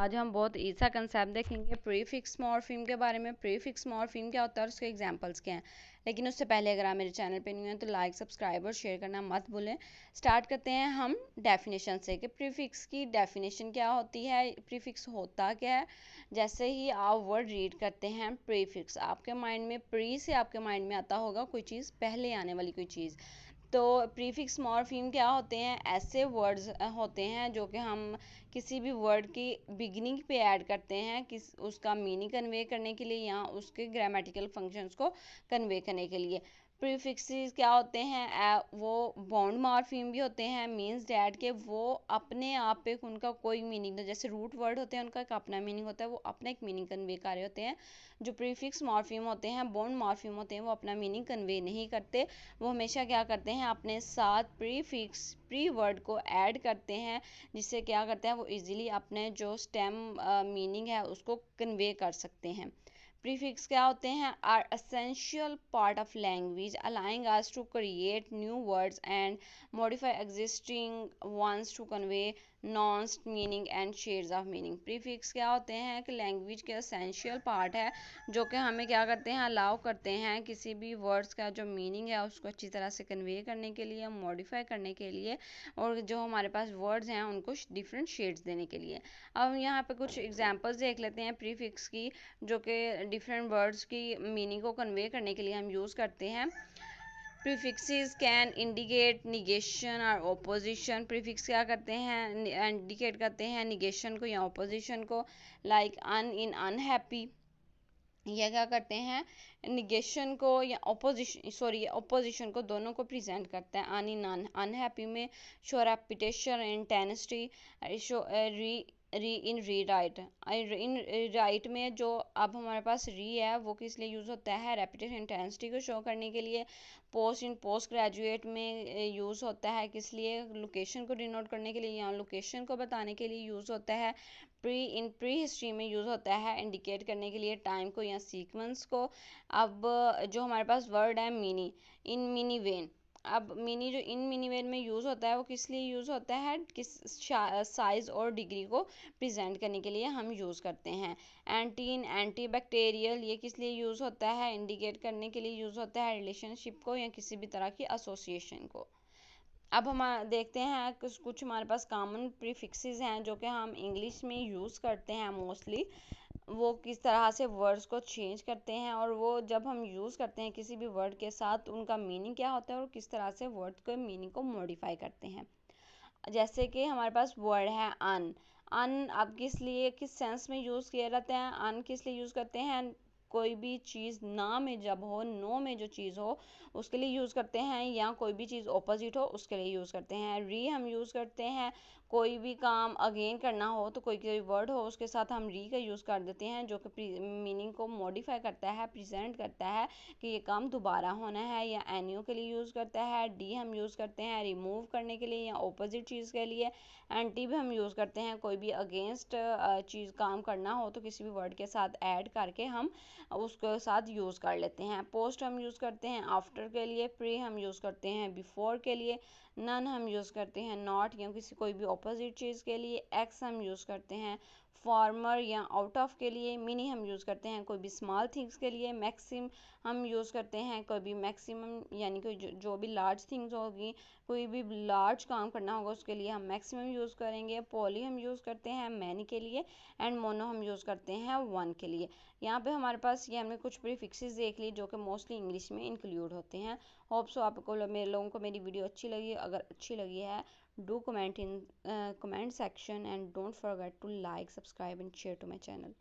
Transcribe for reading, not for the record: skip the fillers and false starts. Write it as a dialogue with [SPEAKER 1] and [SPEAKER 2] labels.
[SPEAKER 1] आज हम बहुत ईसा कंसेप्ट देखेंगे प्रीफिक्स मॉर्फीम के बारे में। प्रीफिक्स मॉर्फीम क्या होता है और उसके एग्जांपल्स क्या हैं। लेकिन उससे पहले अगर आप मेरे चैनल पे नहीं हैं तो लाइक सब्सक्राइब और शेयर करना मत भूलें। स्टार्ट करते हैं हम डेफिनेशन से कि प्रीफिक्स की डेफिनेशन क्या होती है, प्रीफिक्स होता क्या है। जैसे ही आप वर्ड रीड करते हैं प्रीफिक्स, आपके माइंड में प्री से आपके माइंड में आता होगा कोई चीज़, पहले आने वाली कोई चीज़। तो प्रीफिक्स मॉर्फीम क्या होते हैं, ऐसे वर्ड्स होते हैं जो कि हम किसी भी वर्ड की बिगिनिंग पे ऐड करते हैं किस उसका मीनिंग कन्वे करने के लिए या उसके ग्रामेटिकल फंक्शंस को कन्वे करने के लिए। प्रीफिक्सेस क्या होते हैं, वो बाउंड मॉर्फीम भी होते हैं, मीन्स डैट के वो अपने आप पे उनका कोई मीनिंग नहीं, जैसे रूट वर्ड होते हैं उनका एक अपना मीनिंग होता है, वो अपना एक मीनिंग कन्वे कर रहे होते हैं। जो प्रीफिक्स मॉर्फीम होते हैं, बाउंड मॉर्फीम होते हैं, वो अपना मीनिंग कन्वे नहीं करते। वो हमेशा क्या करते हैं, अपने साथ प्रीफिक्स प्री वर्ड को ऐड करते हैं, जिससे क्या करते हैं वो इजीली अपने जो स्टेम मीनिंग है उसको कन्वे कर सकते हैं। प्रीफिक्स क्या होते हैं, are essential part of language allowing us to create new words and modify existing ones to convey nuance meaning and shades of meaning. Prefix क्या होते हैं कि लैंग्वेज के एसेंशियल पार्ट है, जो कि हमें क्या करते हैं, अलाउ करते हैं किसी भी वर्ड्स का जो मीनिंग है उसको अच्छी तरह से कन्वे करने के लिए, मॉडिफाई करने के लिए, और जो हमारे पास वर्ड्स हैं उनको डिफरेंट शेड्स देने के लिए। अब यहाँ पे कुछ एग्जांपल्स देख लेते हैं प्रीफिक्स की, जो कि डिफरेंट वर्ड्स की मीनिंग को कन्वे करने के लिए हम यूज़ करते हैं। प्रीफिक्सेस कैन इंडिकेट निगेशन और ओपोजिशन। प्रीफिक्स क्या करते हैं, इंडिकेट करते हैं निगेशन को या ओपोजिशन को, लाइक अन इन अनहैप्पी। यह क्या करते हैं, निगेशन को या ओपोजिशन को दोनों को प्रेजेंट करता है। अन इन अनहैप्पी में शो रेपिटेशन इंटेंसिटी, शो री इन री राइट। इन राइट में जो अब हमारे पास री है वो किस लिए यूज़ होता है, रेपिटेशन इंटेंसिटी को शो करने के लिए। पोस्ट ग्रेजुएट में यूज़ होता है किस लिए, लोकेशन को डिनोट करने के लिए या लोकेशन को बताने के लिए यूज़ होता है। प्री हिस्ट्री में यूज़ होता है इंडिकेट करने के लिए टाइम को या सीक्वेंस को। अब जो हमारे पास वर्ड है मिनी, इन मिनी वेन। अब मिनी जो इन मिनी वेन में यूज़ होता है वो किस लिए यूज़ होता है, किस साइज और डिग्री को प्रेजेंट करने के लिए हम यूज़ करते हैं। एंटीन एंटी बैक्टीरियल, ये किस लिए यूज़ होता है, इंडिकेट करने के लिए यूज़ होता है रिलेशनशिप को या किसी भी तरह की एसोसिएशन को। अब हम देखते हैं कुछ कुछ हमारे पास कॉमन प्रीफिक्सेस हैं जो कि हम इंग्लिश में यूज़ करते हैं मोस्टली। वो किस तरह से वर्ड्स को चेंज करते हैं और वो जब हम यूज़ करते हैं किसी भी वर्ड के साथ उनका मीनिंग क्या होता है और किस तरह से वर्ड के मीनिंग को मॉडिफाई करते हैं। जैसे कि हमारे पास वर्ड है अन। अन अब किस लिए, किस सेंस में यूज़ किया जाता है, अन किस लिए यूज़ करते हैं, कोई भी चीज़ ना में जब हो, नो में जो चीज़ हो उसके लिए यूज़ करते हैं, या कोई भी चीज़ ऑपोजिट हो उसके लिए यूज़ करते हैं। री हम यूज़ करते हैं कोई भी काम अगेन करना हो, तो कोई कोई वर्ड हो उसके साथ हम री का यूज़ कर देते हैं जो कि मीनिंग को मॉडिफाई करता है, प्रेजेंट करता है कि ये काम दोबारा होना है। या एनियो के लिए यूज़ करता है। डी हम यूज़ करते हैं रिमूव करने के लिए या ऑपोजिट चीज़ के लिए। एंटी भी हम यूज़ करते हैं कोई भी अगेंस्ट चीज़ काम करना हो तो किसी भी वर्ड के साथ ऐड करके हम उसके साथ यूज़ कर लेते हैं। पोस्ट हम यूज़ करते हैं आफ्टर के लिए। प्री हम यूज़ करते हैं बिफोर के लिए। नन हम यूज़ करते हैं नॉट या किसी कोई भी ऑपोजिट चीज़ के लिए। एक्स हम यूज़ करते हैं फॉर्मर या आउट ऑफ के लिए। मिनी हम यूज़ करते हैं कोई भी स्मॉल थिंग्स के लिए। मैक्सिम हम यूज़ करते हैं कोई भी मैक्सिमम यानी कि जो भी लार्ज थिंग्स होगी, कोई भी लार्ज काम करना होगा उसके लिए हम मैक्सिमम यूज़ करेंगे। पॉली हम यूज़ करते हैं मैनी के लिए। एंड मोनो हम यूज़ करते हैं वन के लिए। यहाँ पे हमारे पास ये हमने कुछ प्रीफिक्सेस देख ली जो कि मोस्टली इंग्लिश में इंक्लूड होते हैं। होप सो आपको मेरे लोगों को मेरी वीडियो अच्छी लगी। अगर अच्छी लगी है do comment in comment section and don't forget to like subscribe and share to my channel.